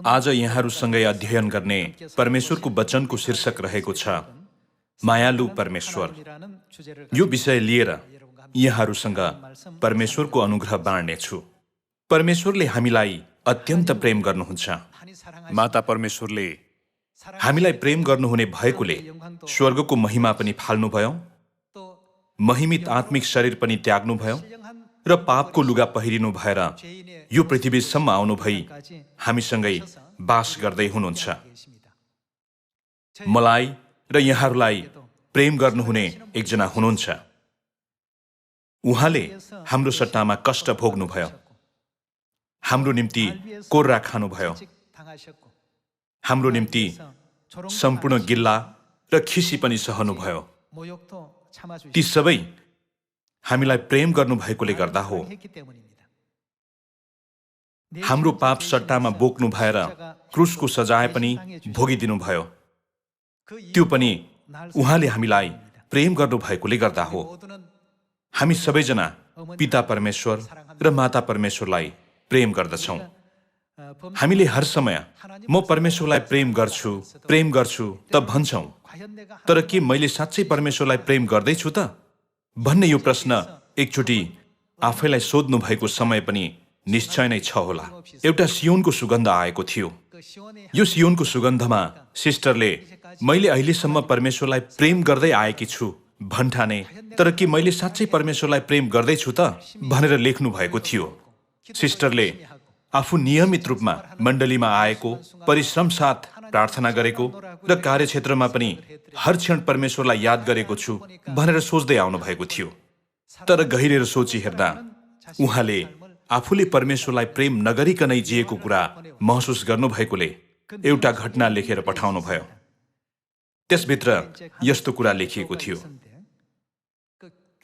आज यहाँहरूसँगै अध्ययन गर्ने परमेश्वरको वचनको शीर्षक रहेको छ मायालु परमेश्वर। यो विषय लिएर यहाँहरूसँग परमेश्वरको अनुग्रह बाँड्नेछु। परमेश्वरले हामीलाई अत्यन्त प्रेम गर्नुहुन्छ। माता परमेश्वरले हामीलाई प्रेम गर्नुहुने भएकोले स्वर्गको महिमा पनि फाल्नुभयो, महिमित आत्मिक शरीर पनि त्याग्नुभयो र पापको लुगा पहिरिनु भएर यो पृथ्वीसम्म आउनु भई हामीसँगै बास गर्दै हुनुहुन्छ। मलाई र यहाँहरूलाई प्रेम गर्नुहुने एकजना हुनुहुन्छ। उहाँले हाम्रो सट्टामा कष्ट भोग्नुभयो, हाम्रो निम्ति कोर्रा खानुभयो, हाम्रो निम्ति सम्पूर्ण गिल्ला र खिसी पनि सहनुभयो। ती सबै हामीलाई प्रेम गर्नुभएकोले गर्दा हो। हाम्रो पाप सट्टामा बोक्नु भएर क्रुसको सजाय पनि भोगिदिनु भयो। त्यो पनि उहाँले हामीलाई प्रेम गर्नुभएकोले गर्दा हो। हामी सबैजना पिता परमेश्वर र माता परमेश्वरलाई प्रेम गर्दछौँ। हामीले हर समय म परमेश्वरलाई प्रेम गर्छु त भन्छौँ, तर के मैले साँच्चै परमेश्वरलाई प्रेम गर्दैछु त भन्ने यो प्रश्न एकचोटि आफैलाई सोध्नु भएको समय पनि निश्चय नै छ होला। एउटा सियोनको सुगन्ध आएको थियो। यो सियोनको सुगन्धमा सिस्टरले मैले अहिलेसम्म परमेश्वरलाई प्रेम गर्दै आएकी छु भन्ठाने, तर के मैले साँच्चै परमेश्वरलाई प्रेम गर्दैछु त भनेर लेख्नु भएको थियो। सिस्टरले आफू नियमित रूपमा मण्डलीमा आएको, परिश्रम साथ प्रार्थना गरेको र कार्यक्षेत्रमा पनि हर क्षण परमेश्वरलाई याद गरेको छु भनेर सोच्दै आउनु भएको थियो। तर गहिरेर सोची हेर्दा उहाँले आफूले परमेश्वरलाई प्रेम नगरिकनै जिएको कुरा महसुस गर्नुभएकोले एउटा घटना लेखेर पठाउनु भयो। त्यसभित्र यस्तो कुरा लेखिएको थियो।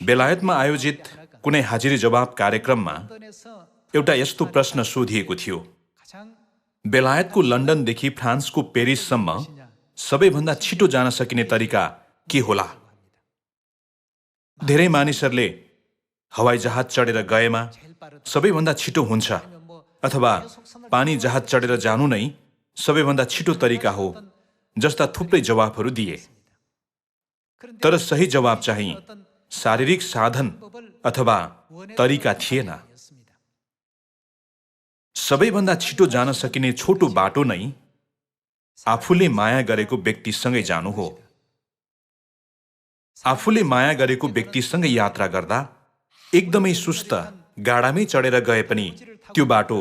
बेलायतमा आयोजित कुनै हाजिरी जवाब कार्यक्रममा एउटा यस्तो प्रश्न सोधिएको थियो, बेलायतको लन्डनदेखि फ्रान्सको पेरिससम्म सबैभन्दा छिटो जान सकिने तरिका के होला? धेरै मानिसहरूले हवाई जहाज चढेर गएमा सबैभन्दा छिटो हुन्छ, अथवा पानी जहाज चढेर जानु नै सबैभन्दा छिटो तरिका हो जस्ता थुप्रै जवाफहरू दिए। तर सही जवाब चाहिँ शारीरिक साधन अथवा तरिका थिएन। सबैभन्दा छिटो जान सकिने छोटो बाटो नै आफूले माया गरेको व्यक्तिसँगै जानु हो। आफूले माया गरेको व्यक्तिसँगै यात्रा गर्दा एकदमै सुस्त गाडामै चढेर गए पनि त्यो बाटो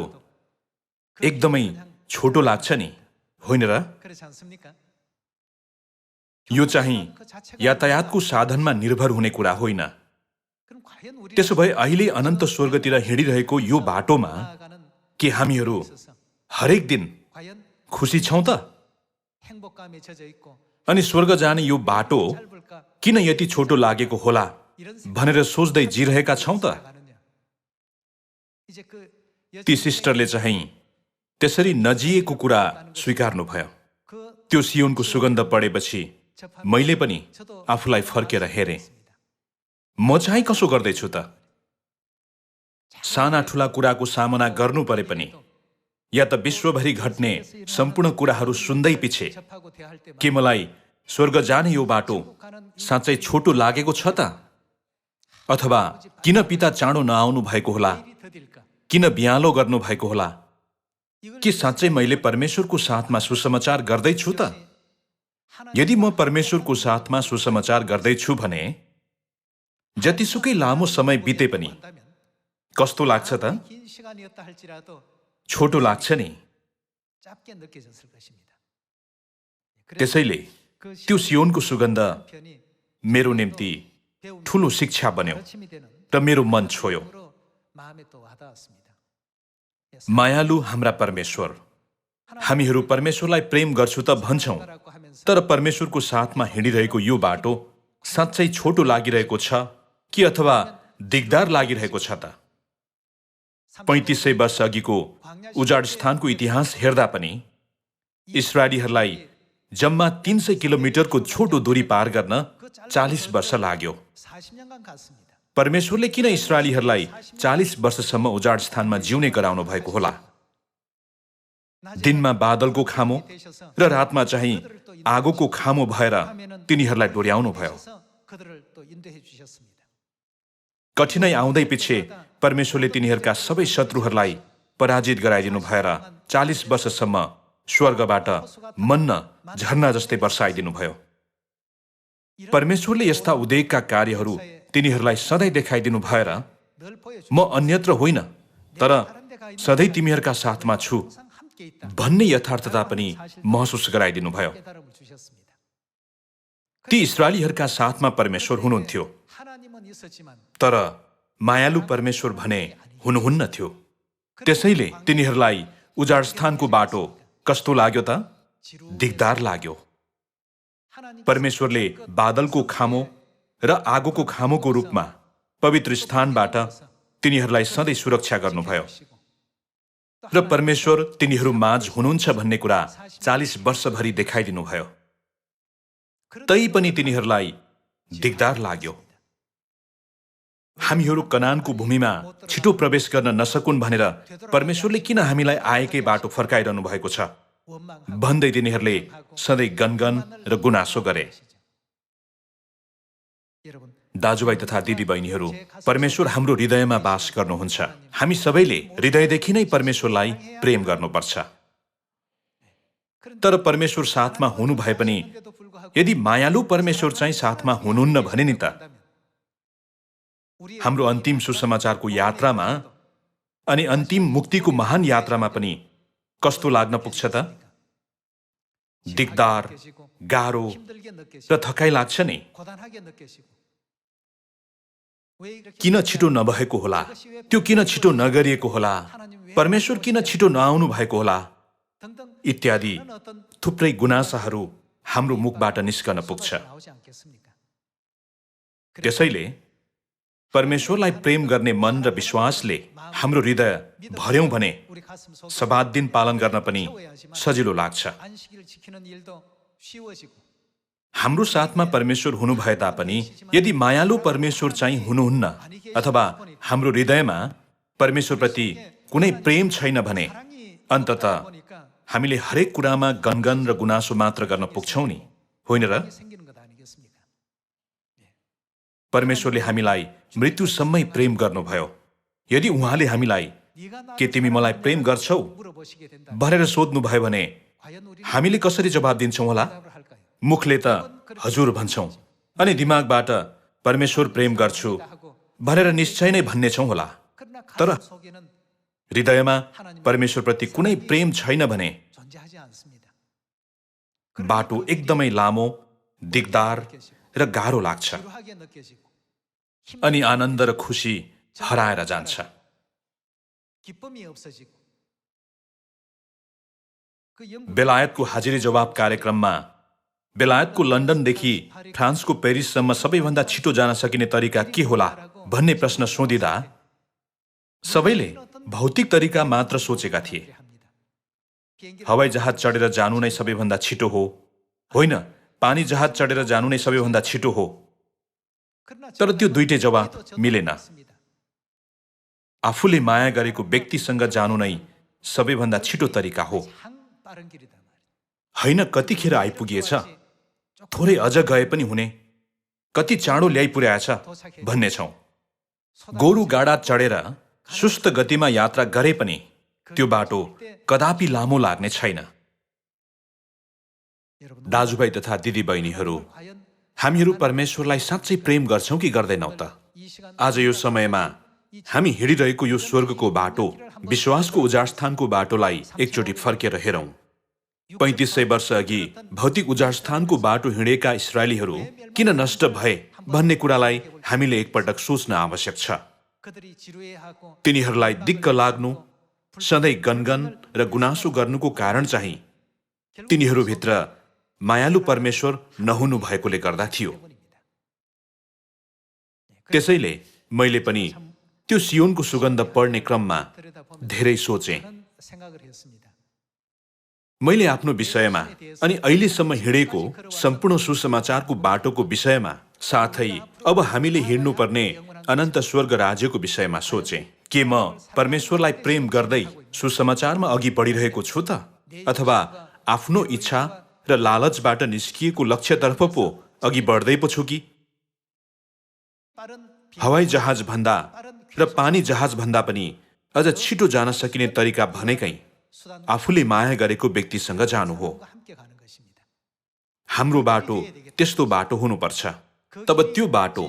एकदमै छोटो लाग्छ नि, होइन र? यो चाहिँ यातायातको साधनमा निर्भर हुने कुरा होइन। त्यसो भए अहिले अनन्त स्वर्गतिर हिँडिरहेको यो बाटोमा के हामीहरू हरेक दिन खुसी छौँ त? अनि स्वर्ग जाने यो बाटो किन यति छोटो लागेको होला भनेर सोच्दै जिरहेका छौँ त? ती सिस्टरले चाहिँ त्यसरी नजिएको कुरा स्वीकार्नुभयो। त्यो सियोनको सुगन्ध पढेपछि मैले पनि आफूलाई फर्केर हेरेँ। म चाहिँ कसो गर्दैछु त? साना ठुला कुराको सामना गर्नु परे पनि या त विश्वभरि घट्ने सम्पूर्ण कुराहरू सुन्दै पछि के मलाई स्वर्ग जाने यो बाटो साँच्चै छोटो लागेको छ त? अथवा किन पिता चाँडो नआउनु भएको होला? किन बिहालो गर्नु भएको होला? के साँच्चै मैले परमेश्वरको साथमा सुसमाचार गर्दैछु त? यदि म परमेश्वरको साथमा सुसमाचार गर्दैछु भने जतिसुकै लामो समय बिते पनि कस्तो लाग्छ त? छोटो लाग्छ नि। त्यसैले त्यो सियोनको सुगन्ध मेरो निम्ति ठुलो शिक्षा बन्यो र मेरो मन छोयो। मायालु हाम्रा परमेश्वर, हामीहरू परमेश्वरलाई प्रेम गर्छु त भन्छौँ, तर परमेश्वरको साथमा हिँडिरहेको यो बाटो साँच्चै छोटो लागिरहेको छ कि अथवा दिगदार लागिरहेको छ त? 3500 वर्ष अघिको उजाड स्थानको इतिहास हेर्दा पनि इस्राएलीहरूलाई जम्मा 300 किलोमिटरको छोटो दूरी पार गर्न 40 वर्ष लाग्यो। परमेश्वरले किन इस्राएलीहरूलाई 40 वर्षसम्म उजाड स्थानमा जिउने गराउनु भएको होला? दिनमा बादलको खामो र रातमा चाहिँ आगोको खामो भएर तिनीहरूलाई डोर्याउनु भयो। कठिनाइ आउँदै पछि परमेश्वरले तिनीहरूका सबै शत्रुहरूलाई पराजित गराइदिनु भएर 40 वर्षसम्म स्वर्गबाट मन्ना झरना जस्तै वर्षाइदिनु भयो। परमेश्वरले यस्ता उद्वेगका कार्यहरू तिनीहरूलाई सधैँ देखाइदिनु भएर म अन्यत्र होइन तर सधैँ तिमीहरूका साथमा छु भन्ने यथार्थता पनि महसुस गराइदिनु भयो। ती इस्राएलीहरूका साथमा परमेश्वर हुनुहुन्थ्यो तर मायालु परमेश्वर भने हुनुहुन्न थियो। त्यसैले तिनीहरूलाई उजाड स्थानको बाटो कस्तो लाग्यो त? दिगदार लाग्यो। परमेश्वरले बादलको खामो र आगोको खामोको रूपमा पवित्र स्थानबाट तिनीहरूलाई सधैँ सुरक्षा गर्नुभयो र परमेश्वर तिनीहरू माझ हुनुहुन्छ भन्ने कुरा 40 वर्षभरि देखाइदिनु भयो। तै पनि तिनीहरूलाई दिगदार लाग्यो। हामीहरू कनानको भूमिमा छिटो प्रवेश गर्न नसकुन् भनेर परमेश्वरले किन हामीलाई आएकै बाटो फर्काइरहनु भएको छ भन्दै तिनीहरूले सधैँ गनगन र गुनासो गरे। दाजुभाइ तथा दिदीबहिनीहरू, परमेश्वर हाम्रो हृदयमा वास गर्नुहुन्छ। हामी सबैले हृदयदेखि नै परमेश्वरलाई प्रेम गर्नुपर्छ। तर परमेश्वर साथमा हुनु भए पनि यदि मायालु परमेश्वर चाहिँ साथमा हुनुहुन्न भने नि त हाम्रो अन्तिम सुसमाचारको यात्रामा अनि अन्तिम मुक्तिको महान यात्रामा पनि कस्तो लाग्न पुग्छ त? दिगदार, गाह्रो र थकाइ लाग्छ नि। किन छिटो नभएको होला? त्यो किन छिटो नगरिएको होला? परमेश्वर किन छिटो नआउनु भएको होला? इत्यादि थुप्रै गुनासाहरू हाम्रो मुखबाट निस्कन पुग्छ। त्यसैले परमेश्वरलाई प्रेम गर्ने मन र विश्वासले हाम्रो हृदय भर्यौं भने सब्बात दिन पालन गर्न पनि सजिलो लाग्छ। हाम्रो साथमा परमेश्वर हुनु भए तापनि यदि मायालु परमेश्वर चाहिँ हुनुहुन्न अथवा हाम्रो हृदयमा परमेश्वरप्रति कुनै प्रेम छैन भने अन्ततः हामीले हरेक कुरामा गनगन र गुनासो मात्र गर्न पुग्छौं नि, होइन र? परमेश्वरले हामीलाई मृत्युसम्मै प्रेम गर्नुभयो। यदि उहाँले हामीलाई के तिमी मलाई प्रेम गर्छौ भनेर सोध्नुभयो भने हामीले कसरी जवाब दिन्छौं होला? मुखले त हजुर भन्छौं अनि दिमागबाट परमेश्वर प्रेम गर्छु भनेर निश्चय नै भन्ने छौं होला। तर हृदयमा परमेश्वरप्रति कुनै प्रेम छैन भने बाटो एकदमै लामो, दिगदार र गाह्रो लाग्छ अनि आनन्द र खुशी हराएर जान्छ। बेलायतको हाजिरी जवाब कार्यक्रममा बेलायतको लन्डनदेखि फ्रान्सको पेरिससम्म सबैभन्दा छिटो जान सकिने तरिका के होला भन्ने प्रश्न सोधिँदा सबैले भौतिक तरिका मात्र सोचेका थिए। हवाई जहाज चढेर जानु नै सबैभन्दा छिटो हो, होइन पानी जहाज चढेर जानु नै सबैभन्दा छिटो हो। तर त्यो दुईटै जवाब मिलेन। आफूले माया गरेको व्यक्तिसँग जानु नै सबैभन्दा छिटो तरिका हो। होइन कतिखेर आइपुगिएछ, थोरै अझ गए पनि हुने, कति चाँडो ल्याइ पुर्याएछ भन्ने छौं। गोरु गाडा चढेर सुस्त गतिमा यात्रा गरे पनि त्यो बाटो कदापि लामो लाग्ने छैन। दाजुभाइ तथा दिदीबहिनीहरू, हामीहरू परमेश्वरलाई साँच्चै प्रेम गर्छौं कि गर्दैनौं त? आज यो समयमा हामी हिँडिरहेको यो स्वर्गको बाटो, विश्वासको उजाडस्थानको बाटोलाई एकचोटि फर्केर हेरौं। 3500 वर्ष अघि भौतिक उजाडस्थानको बाटो हिँडेका इस्राएलीहरू किन नष्ट भए भन्ने कुरालाई हामीले एकपटक सोच्न आवश्यक छ। तिनीहरूलाई दिक्क लाग्नु, सधैँ गनगन र गुनासो गर्नुको कारण चाहिँ तिनीहरूभित्र मायालु परमेश्वर नहुनु भएकोले गर्दा थियो। त्यसैले मैले पनि त्यो सियोनको सुगन्ध पढ्ने क्रममा धेरै सोचे। मैले आफ्नो विषयमा अनि अहिलेसम्म हिँडेको सम्पूर्ण सुसमाचारको बाटोको विषयमा, साथै अब हामीले हिँड्नुपर्ने अनन्त स्वर्ग राज्यको विषयमा सोचे। के म परमेश्वरलाई प्रेम गर्दै सुसमाचारमा अघि बढिरहेको छु त, अथवा आफ्नो इच्छा र लालचबाट निस्किएको लक्ष्यतर्फ पो अघि बढ्दै पो छु कि? हवाई जहाज भन्दा र पानी जहाज भन्दा पनि अझ छिटो जान सकिने तरिका भनेकै आफूले माया गरेको व्यक्तिसँग जानु हो। हाम्रो बाटो त्यस्तो बाटो हुनुपर्छ। तब त्यो बाटो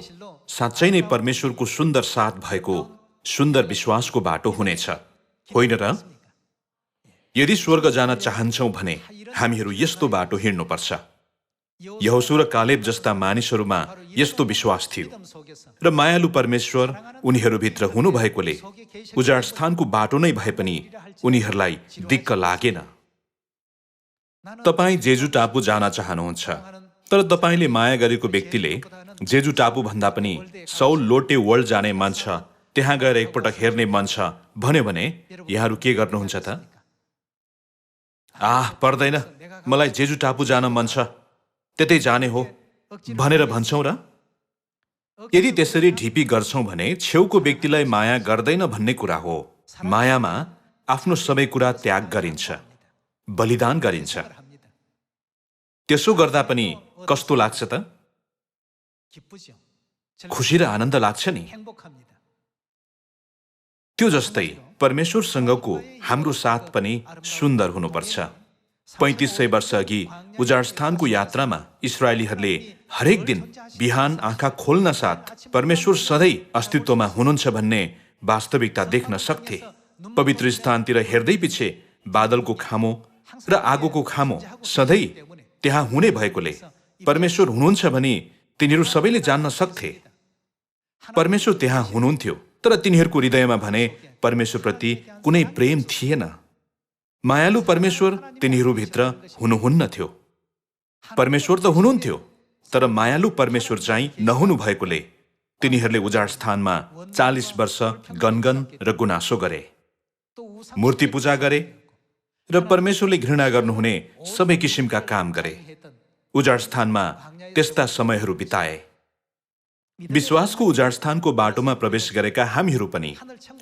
साँच्चै नै परमेश्वरको सुन्दर साथ भएको सुन्दर विश्वासको बाटो हुनेछ, होइन र? यदि स्वर्ग जान चाहन्छौँ भने हामीहरू यस्तो बाटो हिँड्नुपर्छ। यहोशू र कालेब जस्ता मानिसहरूमा यस्तो विश्वास थियो र मायालु परमेश्वर उनीहरूभित्र हुनुभएकोले उजाड स्थानको बाटो नै भए पनि उनीहरूलाई दिक्क लागेन। तपाईँ जेजु टापु जान चाहनुहुन्छ, तर तपाईँले माया गरेको व्यक्तिले जेजु टापु भन्दा पनि सौल लोटे वर्ल्ड जाने मन छ, त्यहाँ गएर एकपटक हेर्ने मन छ भन्यो भने यहाँहरू के गर्नुहुन्छ त? पर्दैन, मलाई जेजु टापु जान मन छ, त्यतै जाने हो भनेर भन्छौँ र? यदि त्यसरी ढिपी गर्छौँ भने छेउको व्यक्तिलाई माया गर्दैन भन्ने कुरा हो। मायामा आफ्नो सबै कुरा त्याग गरिन्छ, बलिदान गरिन्छ। त्यसो गर्दा पनि कस्तो लाग्छ त? खुसी र आनन्द लाग्छ नि। त्यो जस्तै परमेश्वरसँगको हाम्रो साथ पनि सुन्दर हुनुपर्छ। 3500 वर्ष अघि उजाड स्थानको यात्रामा इस्राएलीहरूले हरेक दिन बिहान आँखा खोल्न साथ परमेश्वर सधैँ अस्तित्वमा हुनुहुन्छ भन्ने वास्तविकता देख्न सक्थे। पवित्र स्थानतिर हेर्दै पछि बादलको खामो र आगोको खामो सधैँ त्यहाँ हुने भएकोले परमेश्वर हुनुहुन्छ भनी तिनीहरू सबैले जान्न सक्थे। परमेश्वर त्यहाँ हुनुहुन्थ्यो, तर तिनीहरूको हृदयमा भने परमेश्वरप्रति कुनै प्रेम थिएन। मायालु परमेश्वर तिनीहरूभित्र हुनुहुन्न थियो। परमेश्वर त हुनुहुन्थ्यो, तर मायालु परमेश्वर चाहिँ नहुनु भएकोले तिनीहरूले उजाड स्थानमा 40 वर्ष गनगन र गुनासो गरे, मूर्ति पूजा गरे र परमेश्वरले घृणा गर्नुहुने सबै किसिमका काम गरे। उजाड स्थानमा त्यस्ता समयहरू बिताए। विश्वासको उजाड स्थानको बाटोमा प्रवेश गरेका हामीहरू पनि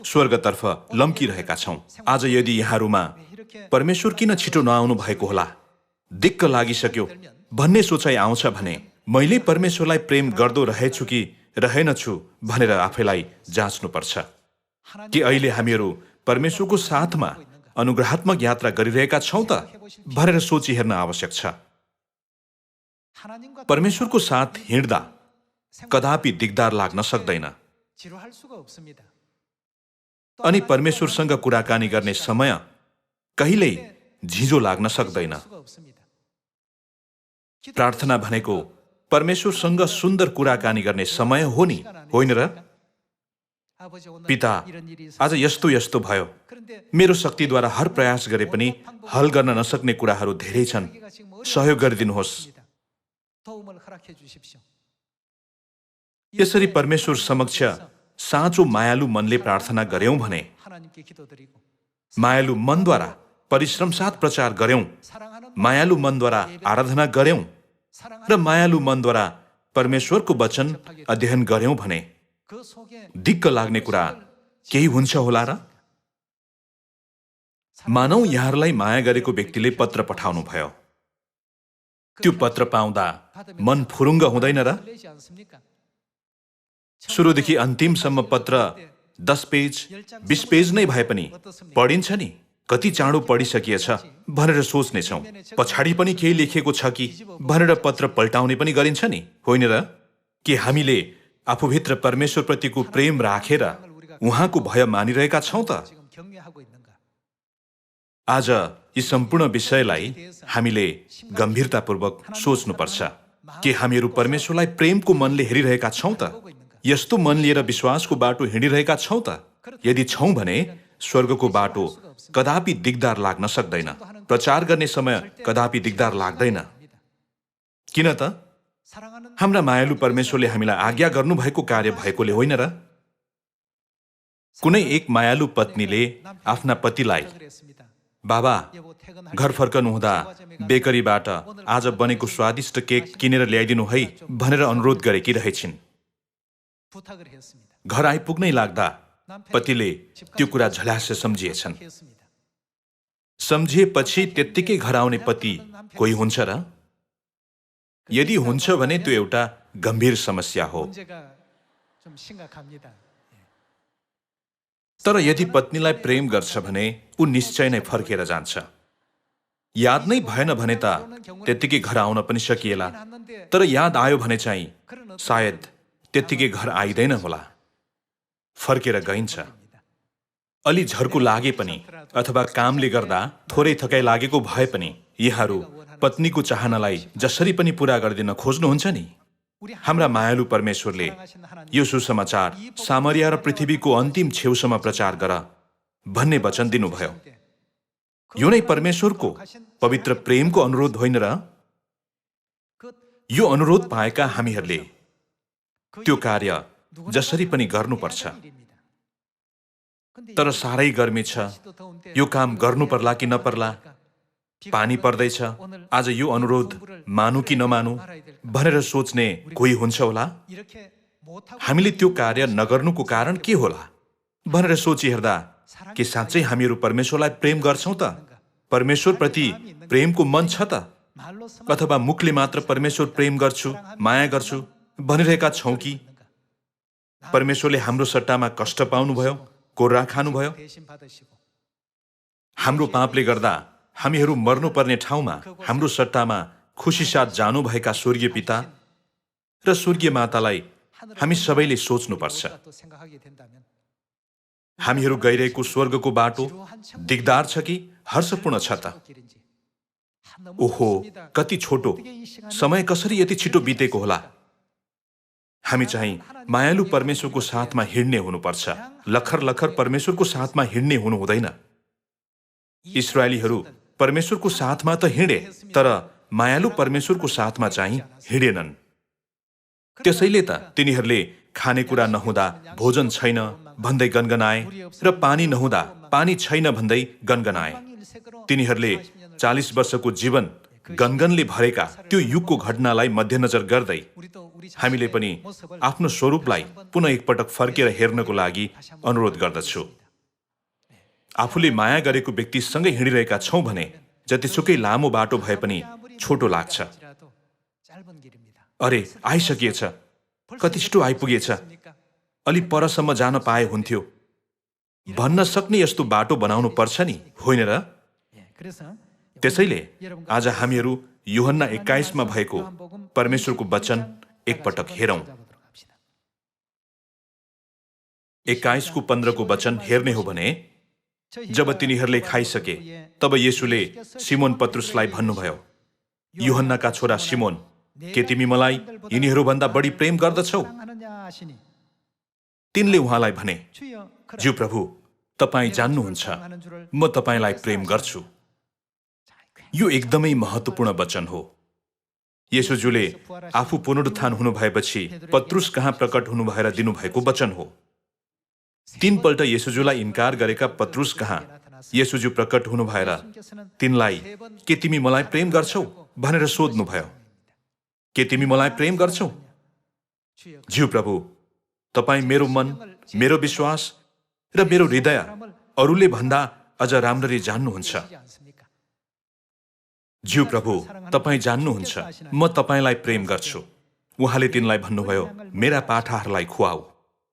स्वर्गतर्फ लम्किरहेका छौँ। आज यदि यहाँहरूमा परमेश्वर किन छिटो नआउनु भएको होला, दिक्क लागिसक्यो भन्ने सोचाइ आउँछ भने मैले परमेश्वरलाई प्रेम गर्दो रहेछु कि रहेनछु भनेर आफैलाई जाँच्नुपर्छ। कि अहिले हामीहरू परमेश्वरको साथमा अनुग्रहात्मक यात्रा गरिरहेका छौँ त भनेर सोची हेर्न आवश्यक छ। परमेश्वरको साथ हिँड्दा कदापि दिगदार लाग्न सक्दैन, अनि परमेश्वरसँग कुराकानी गर्ने समय कहिल्यै झिझो लाग्न सक्दैन। प्रार्थना भनेको परमेश्वरसँग सुन्दर कुराकानी गर्ने समय हो नि, होइन र? पिता, आज यस्तो यस्तो भयो, मेरो शक्तिद्वारा हर प्रयास गरे पनि हल गर्न नसक्ने कुराहरू धेरै छन्, सहयोग गरिदिनुहोस्। यसरी परमेश्वर समक्ष साँचो मायालु मनले प्रार्थना गर्यौं भने, मायालु मनद्वारा परिश्रम साथ प्रचार गर्यौं, मायालु मनद्वारा आराधना गर्यौं र मायालु मनद्वारा परमेश्वरको वचन अध्ययन गर्यौं भने दिक्क लाग्ने कुरा केही हुन्छ होला र? मानौ यहाँहरूलाई माया गरेको व्यक्तिले पत्र पठाउनु भयो। त्यो पत्र पाउँदा मन फुरुङ्ग हुँदैन र? सुरुदेखि अन्तिमसम्म पत्र 10 पेज 20 पेज नै भए पनि पढिन्छ नि, कति चाँडो पढिसकिएछ भनेर सोच्नेछौँ। पछाडि पनि केही लेखेको छ कि भनेर पत्र पल्टाउने पनि गरिन्छ नि, होइन र? के हामीले आफूभित्र परमेश्वरप्रतिको प्रेम राखेर उहाँको भय मानिरहेका छौँ त? आज यी सम्पूर्ण विषयलाई हामीले गम्भीरतापूर्वक सोच्नुपर्छ। के हामीहरू परमेश्वरलाई प्रेमको मनले हेरिरहेका छौँ त? यस्तो मन लिएर विश्वासको बाटो हिँडिरहेका छौँ त? यदि छौँ भने स्वर्गको बाटो कदापि दिगदार लाग्न सक्दैन। प्रचार गर्ने समय कदापि दिगदार लाग्दैन। किन त? हाम्रा मायालु परमेश्वरले हामीलाई आज्ञा गर्नुभएको कार्य भएकोले होइन र? कुनै एक मायालु पत्नीले आफ्ना पतिलाई, बाबा, घर फर्कनुहुँदा बेकरीबाट आज बनेको स्वादिष्ट केक किनेर ल्याइदिनु है भनेर अनुरोध गरेकी रहेछिन्। घर आइपुग्नै लाग्दा पतिले त्यो कुरा झल्यास सम्झिएछन्। सम्झिएपछि त्यत्तिकै घर आउने पति कोही हुन्छ र? यदि हुन्छ भने त्यो एउटा गम्भीर समस्या हो। तर यदि पत्नीलाई प्रेम गर्छ भने ऊ निश्चय नै फर्केर जान्छ। याद नै भएन भने त त्यत्तिकै घर आउन पनि सकिएला, तर याद आयो भने चाहिँ सायद त्यत्तिकै घर आइदैन होला, फर्केर गइन्छ। अलि झर्को लागे पनि अथवा कामले गर्दा थोरै थकाइ लागेको भए पनि यहाँहरू पत्नीको चाहनालाई जसरी पनि पूरा गरिदिन खोज्नुहुन्छ नि। हाम्रा मायालु परमेश्वरले यो सुसमाचार सामरिया र पृथ्वीको अन्तिम छेउसम्म प्रचार गर भन्ने वचन दिनुभयो। यो नै परमेश्वरको पवित्र प्रेमको अनुरोध होइन र? यो अनुरोध पाएका हामीहरूले त्यो कार्य जसरी पनि गर्नुपर्छ। तर साह्रै गर्मी छ, यो काम गर्नु पर्ला कि नपर्ला, पानी पर्दैछ, आज यो अनुरोध मानु कि नमानु भनेर सोच्ने कोही हुन्छ होला। हामीले त्यो कार्य नगर्नुको कारण के होला भनेर सोचिहेर्दा के साँच्चै हामीहरू परमेश्वरलाई प्रेम गर्छौं त? परमेश्वरप्रति प्रेमको मन छ त? अथवा मुखले मात्र परमेश्वर प्रेम गर्छु, माया गर्छु भनिरहेका छौं कि? परमेश्वरले हाम्रो सट्टामा कष्ट पाउनुभयो, कोर्रा खानुभयो। हाम्रो पापले गर्दा हामीहरू मर्नुपर्ने ठाउँमा हाम्रो सट्टामा खुसी साथ जानुभएका स्वर्गीय पिता र स्वर्गीय मातालाई हामी सबैले सोच्नुपर्छ। हामीहरू गइरहेको स्वर्गको बाटो दिगदार छ कि हर्षपूर्ण छ त? ओहो, कति छोटो समय कसरी यति छिटो बितेको होला। हामी चाहिँ मायालु परमेश्वरको साथमा हिँड्ने हुनुपर्छ, लखर लखर परमेश्वरको साथमा हिँड्ने हुनु हुँदैन। इस्राएलीहरू परमेश्वरको साथमा त हिँडे, तर मायालु परमेश्वरको साथमा चाहिँ हिँडेनन्। त्यसैले त तिनीहरूले खानेकुरा नहुँदा भोजन छैन भन्दै गनगनाए र पानी नहुँदा पानी छैन भन्दै गनगनाए। तिनीहरूले 40 वर्षको जीवन गनगनले भरेका त्यो युगको घटनालाई मध्यनजर गर्दै हामीले पनि आफ्नो स्वरूपलाई पुनः एकपटक फर्केर हेर्नको लागि अनुरोध गर्दछु। आफूले माया गरेको व्यक्तिसँगै हिँडिरहेका छौं भने जतिसुकै लामो बाटो भए पनि छोटो लाग्छ। अरे आइसकिएछ, कति छिटो आइपुगेछ, अलि परसम्म जान पाए हुन्थ्यो भन्न सक्ने यस्तो बाटो बनाउनु पर्छ नि, होइन र? त्यसैले आज हामीहरू यूहन्ना 21 मा भएको परमेश्वरको वचन एकपटक हेरौं। 21 को 15 को वचन हेर्ने हो भने, जब तिनीहरूले खाइसके तब येशूले सिमोन पत्रुसलाई भन्नुभयो, यूहन्नाका छोरा सिमोन, के तिमी मलाई यिनीहरूभन्दा बढी प्रेम गर्दछौ? तिनले उहाँलाई भने, ज्यू प्रभु, तपाईं जान्नुहुन्छ म तपाईंलाई प्रेम गर्छु। यो एकदमै महत्त्वपूर्ण वचन हो। येशूजुले आफू पुनरुत्थान हुनु भएपछि पत्रुस कहाँ प्रकट हुनु भएर दिनुभएको वचन हो। 3 पल्ट येशूजुलाई इन्कार गरेका पत्रुस कहाँ येशूजु प्रकट हुनु भएर तिनलाई के तिमी मलाई प्रेम गर्छौ भनेर सोध्नुभयो। के तिमी मलाई प्रेम गर्छौ? ज्यू प्रभु, तपाईं मेरो मन, मेरो विश्वास र मेरो हृदय अरूले भन्दा अझ राम्ररी जान्नुहुन्छ। ज्यू प्रभु, तपाईं जान्नुहुन्छ म तपाईंलाई प्रेम गर्छु। उहाँले तिनलाई भन्नुभयो, मेरा पाठाहरूलाई खुवाऊ।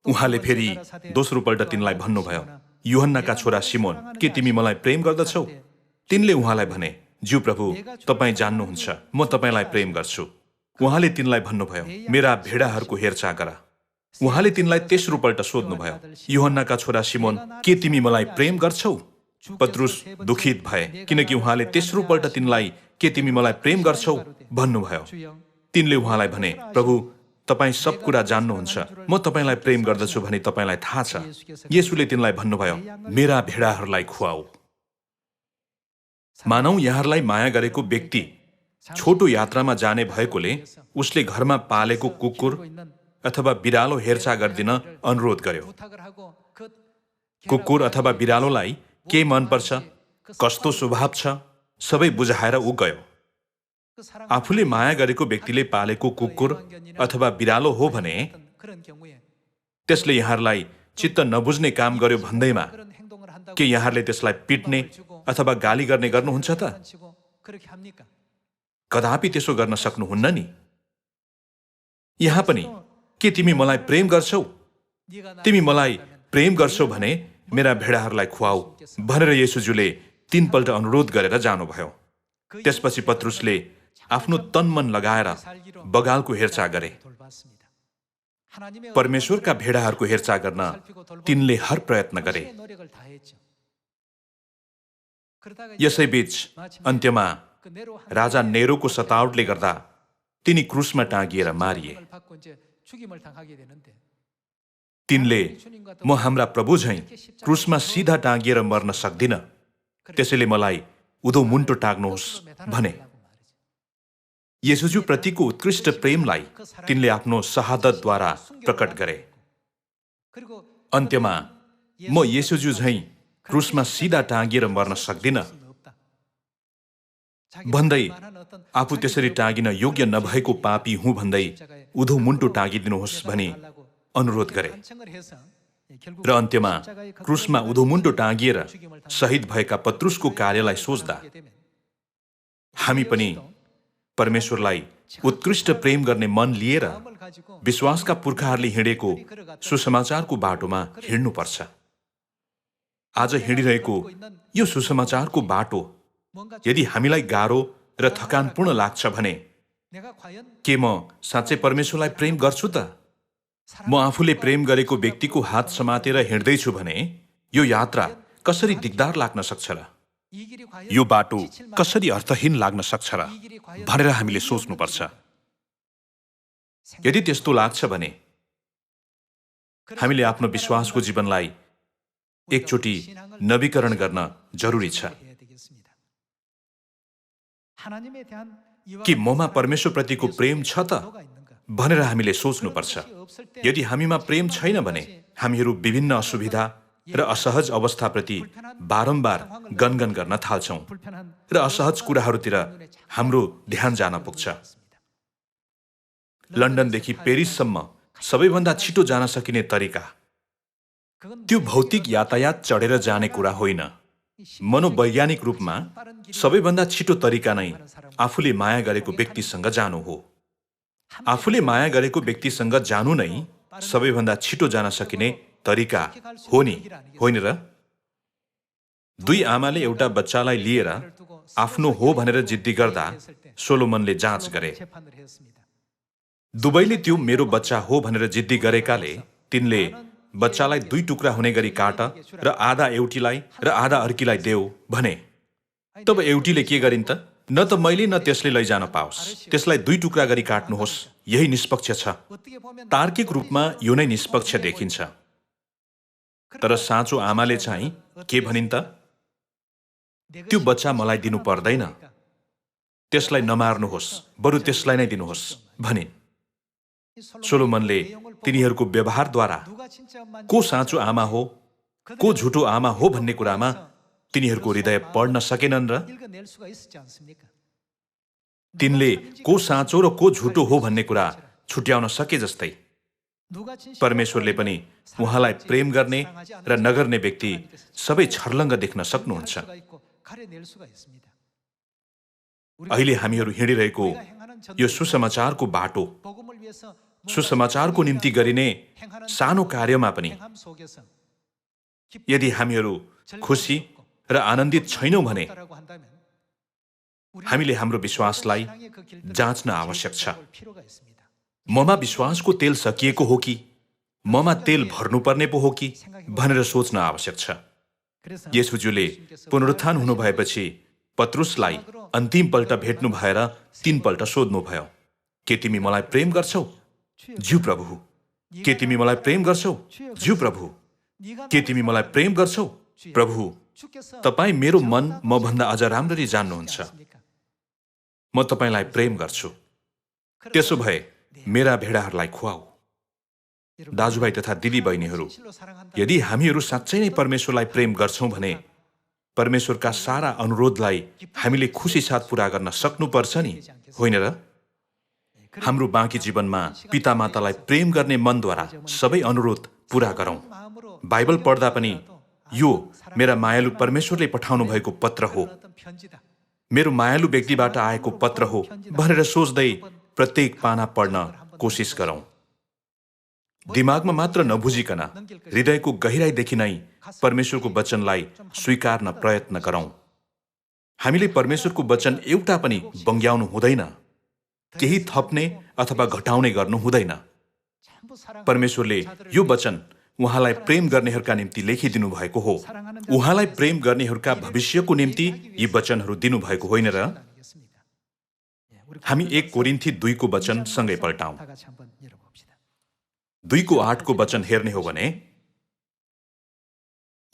उहाँले फेरि दोस्रो पल्ट तिनलाई भन्नुभयो, यूहन्नाका छोरा सिमोन, के तिमी मलाई प्रेम गर्दछौ? तिनले उहाँलाई भने, ज्यू प्रभु, तपाईं जान्नुहुन्छ म तपाईंलाई प्रेम गर्छु। उहाँले तिनलाई भन्नुभयो, मेरा भेडाहरूको हेरचाह गर। उहाँले तिनलाई तेस्रो पल्ट सोध्नुभयो, यूहन्नाका छोरा सिमोन, के तिमी मलाई प्रेम गर्छौ? पत्रुस दुखित भए किनकि उहाँले तेस्रो पल्ट तिनलाई के तिमी मलाई प्रेम गर्छौ भन्नुभयो। तिनले उहाँलाई भने, प्रभु, तपाईं सब कुरा जान्नुहुन्छ, म तपाईंलाई प्रेम गर्दछु भनी तपाईंलाई थाहा छ। येशूले तिनलाई भन्नुभयो, मेरा भेडाहरूलाई खुवाऊ। मानौ यहाँहरूलाई माया गरेको व्यक्ति छोटो यात्रामा जाने भएकोले उसले घरमा पालेको कुकुर अथवा बिरालो हेरचाह गरिदिन अनुरोध गर्यो। कुकुर अथवा बिरालोलाई के मनपर्छ, कस्तो स्वभाव छ, सबै बुझाएर ऊ गयो। आफूले माया गरेको व्यक्तिले पालेको कुकुर अथवा बिरालो हो भने त्यसले यहाँहरूलाई चित्त नबुझ्ने काम गर्यो भन्दैमा के यहाँहरूले त्यसलाई पिट्ने अथवा गाली गर्ने गर्नुहुन्छ त? कदापि त्यसो गर्न सक्नुहुन्न नि। यहाँ पनि के तिमी मलाई प्रेम गर्छौ? तिमी मलाई प्रेम गर्छौ भने मेरा भेडाहरूलाई खुवाऊ भनेर येशूज्यूले 3 पल्ट अनुरोध गरेर जानुभयो। त्यसपछि पत्रुसले आफ्नो तन मन लगाएर बगालको हेरचाह गरे। परमेश्वरका भेडाहरूको हेरचाह गर्न तिनले हर प्रयत्न गरे। यसैबीच अन्त्यमा राजा नेरोको सतावटले गर्दा तिनी क्रुसमा टाँगिएर मारिए। तिनले म हाम्रा प्रभु झैं क्रुसमा सीधा टाँगिएर मर्न सक्दिन, त्यसैले मलाई उधो मुन्टो टाग्नुहोस् भने। येशूज्यू प्रतिको उत्कृष्ट प्रेमलाई तिनले आफ्नो शहादतद्वारा प्रकट गरे। अन्त्यमा म येशूज्यू झैं क्रुसमा सीधा टाँगिएर मर्न सक्दिन भन्दै आफू त्यसरी टाँगिन योग्य नभएको पापी हुँ भन्दै उधो मुन्टो टाँगिदिनुहोस् भनी अनुरोध गरे। र अन्त्यमा क्रुसमा उधो मुन्टो टाँगिएर शहीद भएका पत्रुसको कार्यलाई सोच्दा हामी पनि परमेश्वरलाई उत्कृष्ट प्रेम गर्ने मन लिएर विश्वासका पुर्खाहरूले हिँडेको सुसमाचारको बाटोमा हिँड्नुपर्छ। आज हिँडिरहेको यो सुसमाचारको बाटो यदि हामीलाई गाह्रो र थकानपूर्ण लाग्छ भने के म साँच्चै परमेश्वरलाई प्रेम गर्छु त? म आफूले प्रेम गरेको व्यक्तिको हात समातेर हिँड्दैछु भने यो यात्रा कसरी दिगदार लाग्न सक्छ र? यो बाटो कसरी अर्थहीन लाग्न सक्छ र भनेर हामीले सोच्नुपर्छ। यदि त्यस्तो लाग्छ भने हामीले आफ्नो विश्वासको जीवनलाई एकचोटि नवीकरण गर्न जरुरी छ। कि ममा परमेश्वरप्रतिको प्रेम छ त भनेर हामीले सोच्नुपर्छ। यदि हामीमा प्रेम छैन भने हामीहरू विभिन्न असुविधा र असहज अवस्थाप्रति बारम्बार गनगन गर्न थाल्छौं र असहज कुराहरूतिर हाम्रो ध्यान जान पुग्छ। लन्डनदेखि पेरिससम्म सबैभन्दा छिटो जान सकिने तरिका त्यो भौतिक यातायात चढेर जाने कुरा होइन। मनोवैज्ञानिक रूपमा सबैभन्दा छिटो तरिका नै आफूले माया गरेको व्यक्तिसँग जानु हो। आफूले माया गरेको व्यक्तिसँग जानु नै सबैभन्दा छिटो जान सकिने तरिका हो नि, होइन र? 2 आमाले एउटा बच्चालाई लिएर आफ्नो हो भनेर जिद्दी गर्दा सोलोमनले जाँच गरे। दुवैले त्यो मेरो बच्चा हो भनेर जिद्दी गरेकाले तिनले बच्चालाई 2 टुक्रा हुने गरी काट र आधा एउटीलाई र आधा अर्कीलाई देऊ भने। तब एउटीले के गरिन् त? न त मैले न त्यसले लैजान पाओस्, त्यसलाई 2 टुक्रा गरी काट्नुहोस्, यही निष्पक्ष छ। तार्किक रूपमा यो नै निष्पक्ष देखिन्छ। तर साँचो आमाले चाहिँ के भनिन् त? त्यो बच्चा मलाई दिनु पर्दैन, त्यसलाई नमार्नुहोस्, बरु त्यसलाई नै दिनुहोस् भनिन्। सोलोमनले तिनीहरूको व्यवहारद्वारा को साँचो आमा हो, को झुटो आमा हो भन्ने कुरामा तिनीहरूको हृदय पढ्न सकेनन् र तिनले को साँचो र को झुटो हो भन्ने कुरा छुट्याउन सके जस्तै परमेश्वरले पनि उहाँलाई प्रेम गर्ने र नगर्ने व्यक्ति सबै छर्लङ्ग देख्न सक्नुहुन्छ। अहिले हामीहरू हिँडिरहेको यो सुसमाचारको बाटो, सुसमाचारको निम्ति गरिने सानो कार्यमा पनि यदि हामीहरू खुसी र आनन्दित छैनौं भने हामीले हाम्रो विश्वासलाई जाँच्न आवश्यक छ। ममा विश्वासको तेल सकिएको हो कि ममा तेल भर्नुपर्ने पो हो कि भनेर सोच्न आवश्यक छ। येशूज्यूले पुनरुत्थान हुनु भएपछि पत्रुसलाई अन्तिम पल्ट भेट्नु भएर 3 पल्ट सोध्नुभयो, के तिमी मलाई प्रेम गर्छौ? ज्यू प्रभु। के तिमी मलाई प्रेम गर्छौ? ज्यू प्रभु। के तिमी मलाई प्रेम गर्छौ? प्रभु, तपाईँ मेरो मन म भन्दा अझ राम्ररी जान्नुहुन्छ। म तपाईलाई प्रेम गर्छु। त्यसो भए मेरा भेडाहरूलाई खुवाऊ। दाजुभाइ तथा दिदी बहिनीहरू, यदि हामीहरू साँच्चै नै परमेश्वरलाई प्रेम गर्छौं भने परमेश्वरका सारा अनुरोधलाई हामीले खुसी साथ पूरा गर्न सक्नुपर्छ नि, होइन र? हाम्रो बाँकी जीवनमा पितामातालाई प्रेम गर्ने मनद्वारा सबै अनुरोध पूरा गरौं। बाइबल पढ्दा पनि यो मेरा मायालु परमेश्वरले पठाउनु भएको पत्र हो, मेरो मायालु व्यक्तिबाट आएको पत्र हो भनेर सोच्दै प्रत्येक पाना पढ्न कोसिस गरौँ। दिमागमा मात्र नबुझिकन हृदयको गहिराईदेखि नै परमेश्वरको वचनलाई स्वीकार्न प्रयत्न गरौँ। हामीले परमेश्वरको वचन एउटा पनि बङ्ग्याउनु हुँदैन, केही थप्ने अथवा घटाउने गर्नु हुँदैन। परमेश्वरले यो वचन उहाँलाई प्रेम गर्नेहरूका निम्ति लेखिदिनु भएको हो। उहाँलाई प्रेम गर्नेहरूका भविष्यको निम्ति यी वचनहरू दिनुभएको होइन र? हामी 1 कोरिन्थी 2 को वचन सँगै पल्टाउँ। 2 को 8 को वचन हेर्ने हो भने,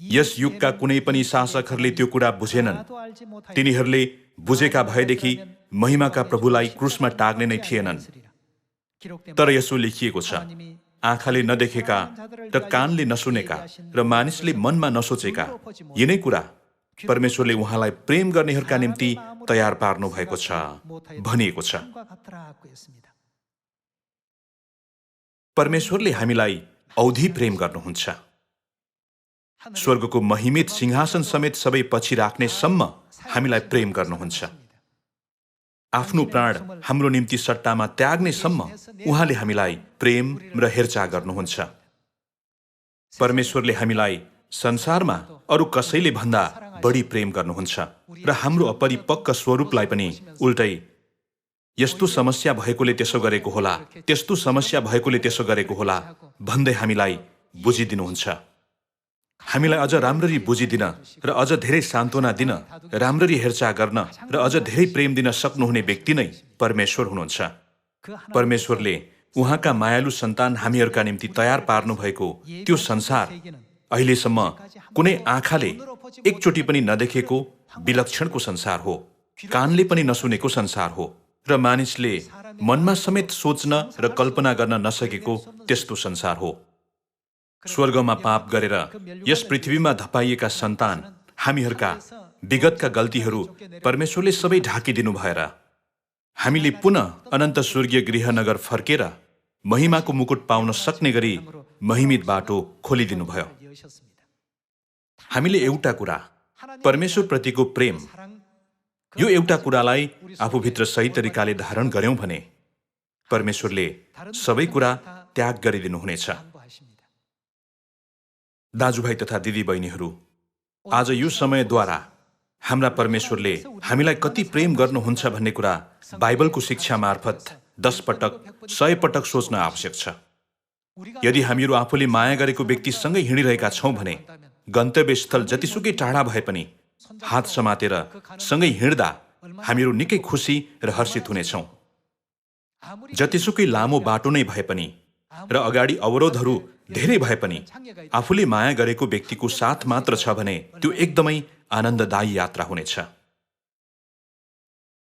यस युगका कुनै पनि शासकहरूले त्यो कुरा बुझेनन्। तिनीहरूले बुझेका भएदेखि महिमाका प्रभुलाई क्रुसमा टाग्ने नै थिएनन्। तर यसो लेखिएको छ, आँखाले नदेखेका र कानले नसुनेका र मानिसले मनमा नसोचेका यिनै कुरा परमेश्वरले उहाँलाई प्रेम गर्नेहरूका निम्ति तयार पार्नु भएको छ भनिएको छ। परमेश्वरले हामीलाई औधी प्रेम गर्नुहुन्छ। स्वर्गको महिमित सिंहासन समेत सबै पछि राख्नेसम्म हामीलाई प्रेम गर्नुहुन्छ। आफ्नो प्राण हाम्रो निम्ति सट्टामा त्याग्नेसम्म उहाँले हामीलाई प्रेम र हेरचाह गर्नुहुन्छ। परमेश्वरले हामीलाई संसारमा अरू कसैले भन्दा बढी प्रेम गर्नुहुन्छ र हाम्रो अपरिपक्व स्वरूपलाई पनि उल्टै यस्तो समस्या भएकोले त्यसो गरेको होला, त्यस्तो समस्या भएकोले त्यसो गरेको होला भन्दै हामीलाई बुझिदिनुहुन्छ। हामीलाई अझ राम्ररी बुझिदिन र अझ धेरै सान्त्वना दिन, राम्ररी हेरचाह गर्न र अझ धेरै प्रेम दिन सक्नुहुने व्यक्ति नै परमेश्वर हुनुहुन्छ। परमेश्वरले उहाँका मायालु सन्तान हामीहरूका निम्ति तयार पार्नु भएको त्यो संसार अहिलेसम्म कुनै आँखाले एकचोटि पनि नदेखेको विलक्षणको संसार हो, कानले पनि नसुनेको संसार हो र मानिसले मनमा समेत सोच्न र कल्पना गर्न नसकेको त्यस्तो संसार हो। स्वर्गमा पाप गरेर यस पृथ्वीमा धपाइएका सन्तान हामीहरूका विगतका गल्तीहरू परमेश्वरले सबै ढाकिदिनु भएर हामीले पुनः अनन्त स्वर्गीय गृहनगर फर्केर महिमाको मुकुट पाउन सक्ने गरी महिमित बाटो खोलिदिनुभयो। हामीले एउटा कुरा, परमेश्वरप्रतिको प्रेम, यो एउटा कुरालाई आफूभित्र सही तरिकाले धारण गर्यौं भने परमेश्वरले सबै कुरा त्याग गरिदिनुहुनेछ। दाजुभाइ तथा दिदीबहिनीहरू, आज यो समयद्वारा हाम्रा परमेश्वरले हामीलाई कति प्रेम गर्नुहुन्छ भन्ने कुरा बाइबलको शिक्षा मार्फत 10 पटक 100 पटक सोच्न आवश्यक छ। यदि हामीहरू आफूले माया गरेको व्यक्तिसँगै हिँडिरहेका छौं भने गन्तव्यस्थल जतिसुकै टाढा भए पनि हात समातेर सँगै हिँड्दा हामीहरू निकै खुसी र हर्षित हुनेछौं। जतिसुकै लामो बाटो नै भए पनि र अगाडि अवरोधहरू धेरै भए पनि आफूले माया गरेको व्यक्तिको साथ मात्र छ भने त्यो एकदमै आनन्ददायी यात्रा हुनेछ।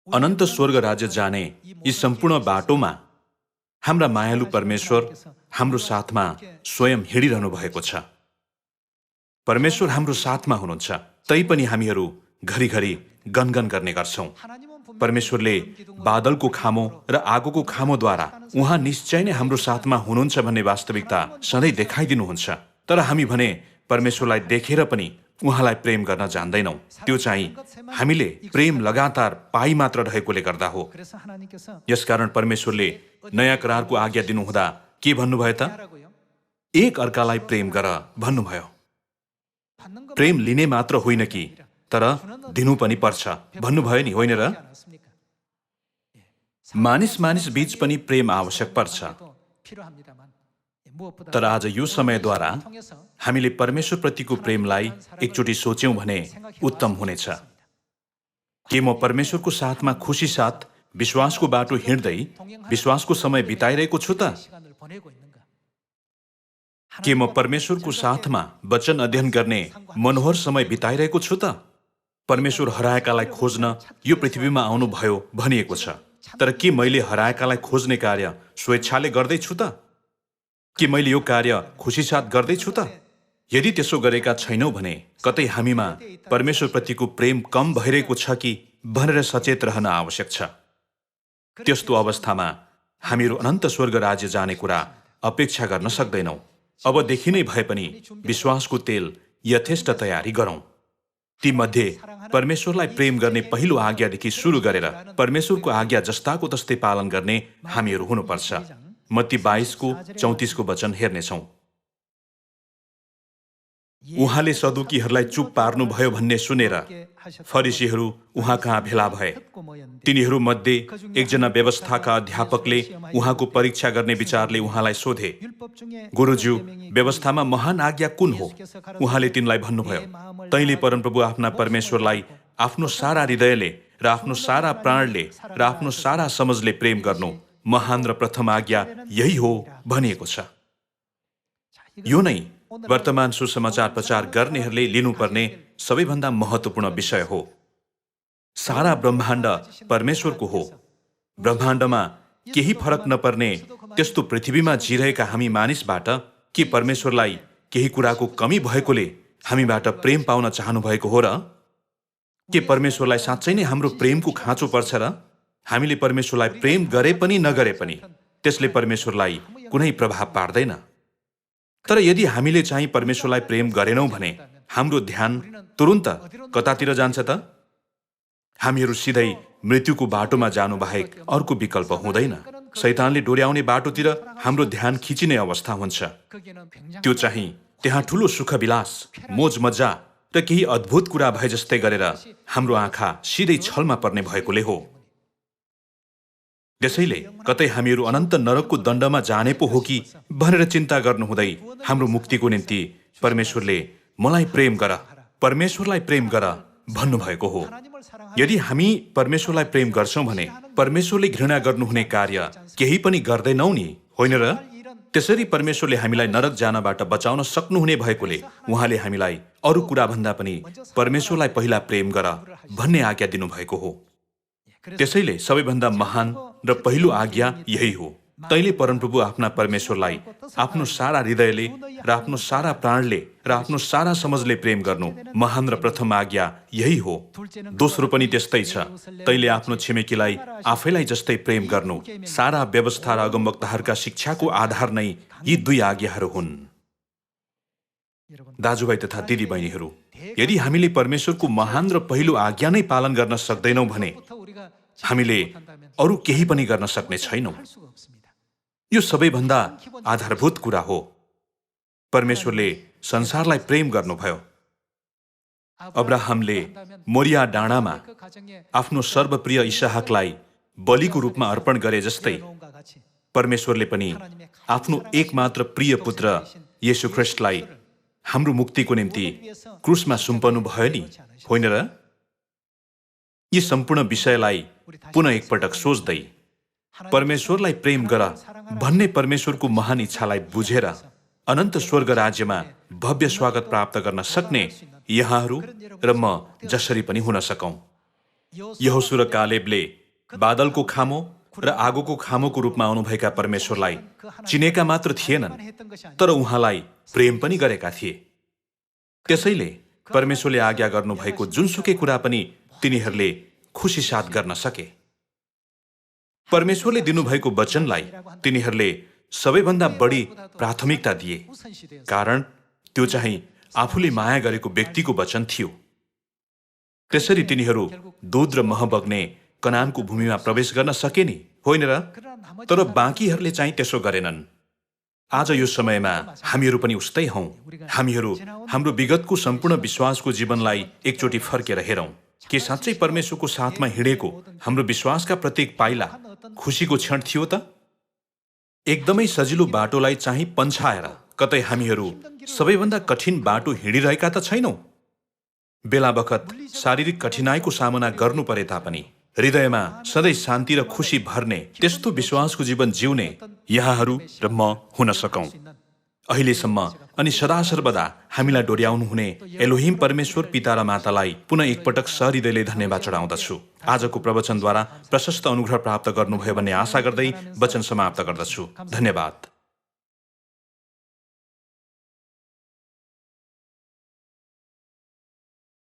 अनन्त स्वर्ग राज्य जाने यी सम्पूर्ण बाटोमा हाम्रा मायालु परमेश्वर हाम्रो साथमा स्वयं हिँडिरहनु भएको छ। परमेश्वर हाम्रो साथमा हुनुहुन्छ, तैपनि हामीहरू घरिघरि गनगन गर्ने गर्छौं। परमेश्वरले बादलको खामो र आगोको खामोद्वारा उहाँ निश्चय नै हाम्रो साथमा हुनुहुन्छ भन्ने वास्तविकता सधैँ देखाइदिनुहुन्छ। तर हामी भने परमेश्वरलाई देखेर पनि उहाँलाई प्रेम गर्न जान्दैनौं। त्यो चाहिँ हामीले प्रेम लगातार पाइ मात्र रहेकोले गर्दा हो। यसकारण परमेश्वरले नयाँ करारको आज्ञा दिनुहुँदा के भन्नुभयो त? एक अर्कालाई प्रेम गर भन्नुभयो। प्रेम लिने मात्र होइन कि तर दिनु पनि पर्छ भन्नुभयो नि, होइन र? मानिस बीच पनि प्रेम आवश्यक पर्छ। तर आज यो समयद्वारा हामीले परमेश्वरप्रतिको प्रेमलाई एकचोटि सोच्यौं भने उत्तम हुनेछ। के म परमेश्वरको साथमा खुसी साथ विश्वासको बाटो हिँड्दै विश्वासको समय बिताइरहेको छु त? के म परमेश्वरको साथमा वचन अध्ययन गर्ने मनोहर समय बिताइरहेको छु त? परमेश्वर हराएकालाई खोज्न यो पृथ्वीमा आउनुभयो भनिएको छ। तर के मैले हराएकालाई खोज्ने कार्य स्वेच्छाले गर्दैछु त? के मैले यो कार्य खुसी साथ गर्दैछु त? यदि त्यसो गरेका छैनौं भने कतै हामीमा परमेश्वरप्रतिको प्रेम कम भइरहेको छ कि भनेर सचेत रहन आवश्यक छ। त्यस्तो अवस्थामा हामीहरू अनन्त स्वर्ग राज्य जाने कुरा अपेक्षा गर्न सक्दैनौं। अबदेखि नै भए पनि विश्वासको तेल यथेष्ट तयारी गरौं। तीमध्ये परमेश्वरलाई प्रेम गर्ने पहिलो आज्ञादेखि सुरु गरेर परमेश्वरको आज्ञा जस्ताको तस्तै पालन गर्ने हामीहरू हुनुपर्छ। मत्ती 22:34 वचन हेर्नेछौँ। उहाँले सदुकीहरूलाई चुप पार्नुभयो भन्ने सुनेर फरिसीहरू उहाँ कहाँ भेला भए। तिनीहरू मध्ये एकजना व्यवस्थाका अध्यापकले उहाँको परीक्षा गर्ने विचारले उहाँलाई सोधे, गुरुज्यू, व्यवस्थामा महान आज्ञा कुन हो? उहाँले तिनलाई भन्नुभयो, तैँले परमप्रभु आफ्ना परमेश्वरलाई आफ्नो सारा हृदयले र आफ्नो सारा प्राणले र आफ्नो सारा समझले प्रेम गर्नु महान र प्रथम आज्ञा यही हो भनिएको छ। यो नै वर्तमान सुसमाचार प्रचार गर्नेहरूले लिनुपर्ने सबैभन्दा महत्त्वपूर्ण विषय हो। सारा ब्रह्माण्ड परमेश्वरको हो। ब्रह्माण्डमा केही फरक नपर्ने त्यस्तो पृथ्वीमा जिरहेका हामी मानिसबाट के परमेश्वरलाई केही कुराको कमी भएकोले हामीबाट प्रेम पाउन चाहनु भएको हो र? के परमेश्वरलाई साँच्चै नै हाम्रो प्रेमको खाँचो पर्छ र? हामीले परमेश्वरलाई प्रेम गरे पनि नगरे पनि त्यसले परमेश्वरलाई कुनै प्रभाव पार्दैन। तर यदि हामीले चाहिँ परमेश्वरलाई प्रेम गरेनौं भने हाम्रो ध्यान तुरुन्त कतातिर जान्छ त? हामीहरू सिधै मृत्युको बाटोमा जानु बाहेक अर्को विकल्प हुँदैन। शैतानले डोर्याउने बाटोतिर हाम्रो ध्यान खिचिने अवस्था हुन्छ। त्यो चाहिँ त्यहाँ ठूलो सुखविलास, मोज मजा र केही अद्भुत कुरा भए जस्तै गरेर हाम्रो आँखा सिधै छलमा पर्ने भएकोले हो। त्यसैले कतै हामीहरू अनन्त नरकको दण्डमा जाने पो हो कि भनेर चिन्ता गर्नुहुँदै हाम्रो मुक्तिको निम्ति परमेश्वरले मलाई प्रेम गर, परमेश्वरलाई प्रेम गर भन्नुभएको हो। यदि हामी परमेश्वरलाई प्रेम गर्छौं भने परमेश्वरले घृणा गर्नुहुने कार्य केही पनि गर्दैनौ नि, होइन र? त्यसरी परमेश्वरले हामीलाई नरक जानबाट बचाउन सक्नुहुने भएकोले उहाँले हामीलाई अरू कुरा भन्दा पनि परमेश्वरलाई पहिला प्रेम गर भन्ने आज्ञा दिनुभएको हो। त्यसैले सबैभन्दा महान र पहिलो आज्ञा यही हो, तैँले परमप्रभु आफ्ना परमेश्वरलाई आफ्नो सारा हृदयले र आफ्नो सारा प्राणले र आफ्नो सारा समझले प्रेम गर्नु महान र प्रथम आज्ञा यही हो। दोस्रो पनि त्यस्तै छ, तैँले आफ्नो छिमेकीलाई आफैलाई जस्तै प्रेम गर्नु। सारा व्यवस्था र अगमवक्ताहरूका शिक्षाको आधार नै यी दुई आज्ञाहरू हुन्। दाजुभाइ तथा दिदीबहिनीहरू, यदि हामीले परमेश्वरको महान र पहिलो आज्ञा नै पालन गर्न सक्दैनौं भने हामीले अरू केही पनि गर्न सक्ने छैनौं। यो सबैभन्दा आधारभूत कुरा हो। परमेश्वरले संसारलाई प्रेम गर्नुभयो। अब्राहमले मोरिया डाँडामा आफ्नो सर्वप्रिय इसहाकलाई बलिको रूपमा अर्पण गरे जस्तै परमेश्वरले पनि आफ्नो एकमात्र प्रिय पुत्र येशू ख्रीष्टलाई हाम्रो मुक्तिको निम्ति क्रुसमा सुम्पनु भयो नि, होइन र? यी सम्पूर्ण विषयलाई पुनः एकपटक सोच्दै परमेश्वरलाई प्रेम गर भन्ने परमेश्वरको महान इच्छालाई बुझेर अनन्त स्वर्ग राज्यमा भव्य स्वागत प्राप्त गर्न सक्ने यहाँहरू र म जसरी पनि हुन सकौं। यहोशू र कालेबले बादलको खामो र आगोको खामोको रूपमा आउनुभएका परमेश्वरलाई चिनेका मात्र थिएनन्, तर उहाँलाई प्रेम पनि गरेका थिए। त्यसैले परमेश्वरले आज्ञा गर्नुभएको जुनसुकै कुरा पनि तिनीहरूले खुसी साथ गर्न सके। परमेश्वरले दिनुभएको वचनलाई तिनीहरूले सबैभन्दा बढी प्राथमिकता दिए, कारण त्यो चाहिँ आफूले माया गरेको व्यक्तिको वचन थियो। त्यसरी तिनीहरू दूध र मह बग्ने कनानको भूमिमा प्रवेश गर्न सके नि, होइन र? तर बाँकीहरूले चाहिँ त्यसो गरेनन्। आज यो समयमा हामीहरू पनि उस्तै हौं। हामीहरू हाम्रो विगतको सम्पूर्ण विश्वासको जीवनलाई एकचोटि फर्केर हेरौं। के साँच्चै परमेश्वरको साथमा हिँडेको हाम्रो विश्वासका प्रत्येक पाइला खुसीको क्षण थियो त? एकदमै सजिलो बाटोलाई चाहिँ पन्छाएर कतै हामीहरू सबैभन्दा कठिन बाटो हिँडिरहेका त छैनौं? बेला बखत शारीरिक कठिनाइको सामना गर्नु परे तापनि हृदयमा सधैँ शान्ति र खुसी भर्ने त्यस्तो विश्वासको जीवन जिउने यहाँहरू र म हुन सकौं। अहिलेसम्म अनि सदा सर्वदा हामीलाई डोर्याउनु हुने एलोहिम परमेश्वर पिता र मातालाई पुनः एकपटक सहृदयले धन्यवाद चढाउँदछु। आजको प्रवचनद्वारा प्रशस्त अनुग्रह प्राप्त गर्नुभयो भन्ने आशा गर्दै वचन समाप्त गर्दछु। धन्यवाद।